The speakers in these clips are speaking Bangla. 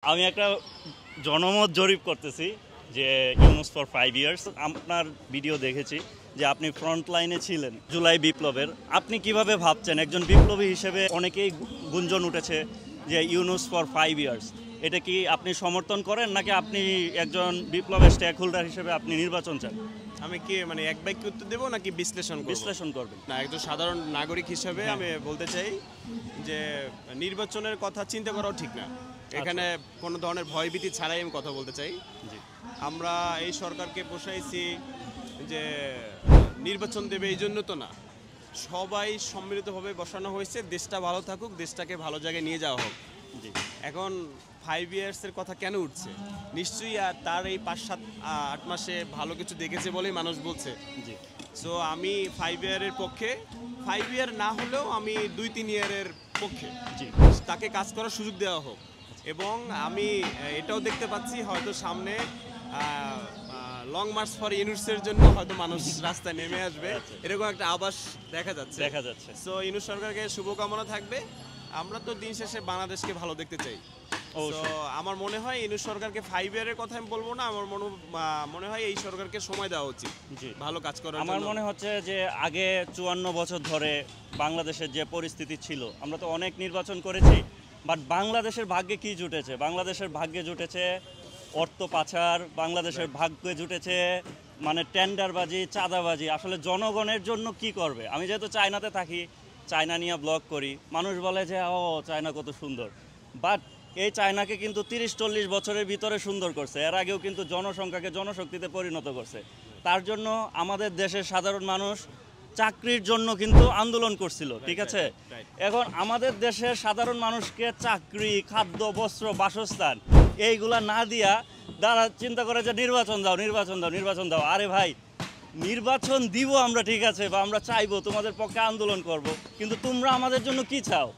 আমি একটা জনমত জরিপ করতেছি যে ইউনুস ফর 5 ইয়ার্স। আপনার ভিডিও দেখেছি যে আপনি ফ্রন্ট লাইনে ছিলেন জুলাই বিপ্লবের। আপনি কিভাবে ভাবছেন একজন বিপ্লবী হিসেবে? অনেকেই গুঞ্জন উঠেছে যে ইউনুস ফর 5 ইয়ার্স, এটা কি আপনি সমর্থন করেন নাকি আপনি একজন বিপ্লবের স্টেক হোল্ডার হিসেবে আপনি নির্বাচন চান? আমি কি মানে এক বাক্যে উত্তর দেবো নাকি বিশ্লেষণ করবেন? না, একজন সাধারণ নাগরিক হিসেবে আমি বলতে চাই যে নির্বাচনের কথা চিন্তা করাও ঠিক না। এখানে কোনো ধরনের ভয়ভীতি ছাড়াই আমি কথা বলতে চাই। আমরা এই সরকারকে বসাইছি যে নির্বাচন দেবে এই জন্য তো না, সবাই সম্মিলিতভাবে বসানো হয়েছে দেশটা ভালো থাকুক, দেশটাকে ভালো জায়গায় নিয়ে যাওয়া হোক। এখন 5 ইয়ার্সের কথা কেন উঠছে? নিশ্চয়ই আর তার এই 5-7-8 মাসে ভালো কিছু দেখেছে বলেই মানুষ বলছে। সো আমি 5 ইয়ারের পক্ষে, 5 ইয়ার না হলেও আমি 2-3 ইয়ারের পক্ষে তাকে কাজ করার সুযোগ দেওয়া হোক। এবং আমি এটাও দেখতে পাচ্ছি হয়তো সামনে লং মার্চ ফর ইউনুসের জন্য হয়তো মানুষ রাস্তায় নেমে আসবে, এরকম একটা আভাস দেখা যাচ্ছে। সো ইউনুস সরকারকে শুভকামনা থাকবে। আমরা তো দিন শেষে বাংলাদেশকে ভালো দেখতে চাই। আমার মনে হয় ইউনুস সরকারকে 5 ইয়ারের কথা আমি বলবো না, আমার মনে হয় এই সরকারকে সময় দেওয়া উচিত ভালো কাজ করার জন্য। আমার মনে হচ্ছে যে আগে 54 বছর ধরে বাংলাদেশের যে পরিস্থিতি ছিল, আমরা তো অনেক নির্বাচন করেছি, বাট বাংলাদেশের ভাগ্যে কি জুটেছে? বাংলাদেশের ভাগ্যে জুটেছে অর্থ পাচার, বাংলাদেশের ভাগ্যে জুটেছে মানে টেন্ডারবাজি, চাঁদাবাজি। আসলে জনগণের জন্য কি করবে? আমি যেহেতু চায়নাতে থাকি, চায়না নিয়ে ব্লগ করি, মানুষ বলে যে ও চায়না কত সুন্দর, বাট এই চায়নাকে কিন্তু 30-40 বছরের ভিতরে সুন্দর করছে। এর আগেও কিন্তু জনসংখ্যাকে জনশক্তিতে পরিণত করছে। তার জন্য আমাদের দেশের সাধারণ মানুষ চাকরির জন্য কিন্তু আন্দোলন করছিল, ঠিক আছে? এখন আমাদের দেশের সাধারণ মানুষকে চাকরি, খাদ্য, বস্ত্র, বাসস্থান এইগুলা না দিয়া তারা চিন্তা করে যে নির্বাচন দাও। আরে ভাই, নির্বাচন দিব আমরা, ঠিক আছে, বা আমরা চাইবো, তোমাদের পক্ষে আন্দোলন করব, কিন্তু তোমরা আমাদের জন্য কি চাও?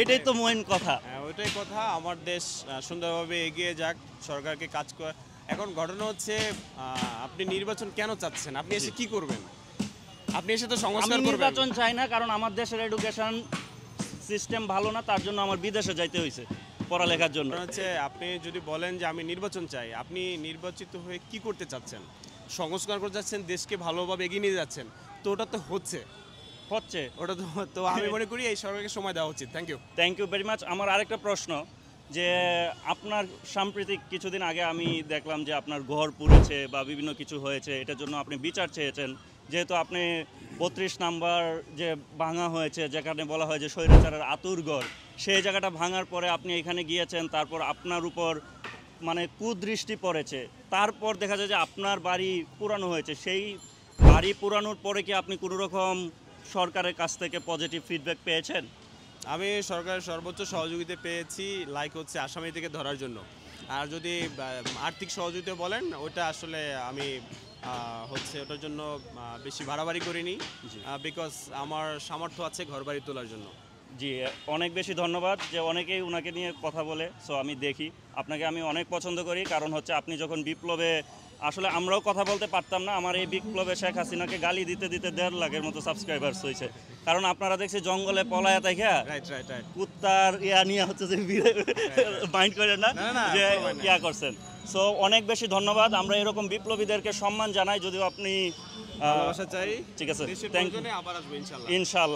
এটাই তো মেইন কথা। ওইটাই কথা, আমার দেশ সুন্দরভাবে এগিয়ে যাক, সরকারকে কাজ করে। এখন ঘটনা হচ্ছে আপনি নির্বাচন কেন চাচ্ছেন? আপনি এসে কি করবেন? আপনি এসে তো সংস্কার করবেন। নির্বাচন চাই না, কারণ আমার দেশের এডুকেশন সিস্টেম ভালো না, তার জন্য আমার বিদেশে যাইতে হয়েছে পড়ালেখার জন্য। হচ্ছে আপনি যদি বলেন যে আমি নির্বাচন চাই, আপনি নির্বাচিত হয়ে কি করতে চাচ্ছেন? সংস্কার করতে যাচ্ছেন, দেশকে ভালোভাবে এগিয়ে নিয়ে যাচ্ছেন, তো ওটা তো হচ্ছে ওটা তো আমি মনে করি এই সরকারকে সময় দেওয়া উচিত। Thank you very much. আমার আরেকটা প্রশ্ন, যে আপনার সাম্প্রতিক কিছুদিন আগে আমি দেখলাম যে আপনার ঘর পুড়েছে বা বিভিন্ন কিছু হয়েছে, এটার জন্য আপনি বিচার চেয়েছেন। যেহেতু আপনি 32 নাম্বার যে ভাঙা হয়েছে, যেখানে বলা হয় যে স্বৈরাচারের আতুরঘর, সেই জায়গাটা ভাঙার পরে আপনি এখানে গিয়েছেন, তারপর আপনার উপর মানে কুদৃষ্টি পড়েছে, তারপর দেখা যায় যে আপনার বাড়ি পুরানো হয়েছে। সেই বাড়ি পুরানোর পরে কি আপনি কোনো রকম সরকারের কাছ থেকে পজিটিভ ফিডব্যাক পেয়েছেন? আমি সরকারের সর্বোচ্চ সহযোগিতা পেয়েছি, লাইক হচ্ছে আসামি থেকে ধরার জন্য। আর যদি আর্থিক সহযোগিতা বলেন, ওটা আসলে আমি হচ্ছে ওটার জন্য বেশি বাড়াবাড়ি করিনি, বিকজ আমার সামর্থ্য আছে ঘর বাড়ি তোলার জন্য। জি, অনেক বেশি ধন্যবাদ। যে অনেকেই ওনাকে নিয়ে কথা বলে, সো আমি দেখি আপনাকে আমি অনেক পছন্দ করি, কারণ হচ্ছে আপনি যখন বিপ্লবে, আসলে আমরাও কথা বলতে পারতাম না, আমার এই বিপ্লবে শেখ হাসিনাকে গালি দিতে 1.5 লাখের মতো সাবস্ক্রাইবার্স হয়েছে। কারণ আপনারা দেখছি জঙ্গলে পলায়া দেখা কুত্তার ইয়া নিয়ে হচ্ছে যে মাইন্ড করেন না যে ইয়া করছেন। সো অনেক বেশি ধন্যবাদ। আমরা এরকম বিপ্লবীদেরকে সম্মান জানাই, যদিও আপনি ভালোবাসা চাই। ঠিক আছে, থ্যাংক ইউ, ইনশাআল্লাহ।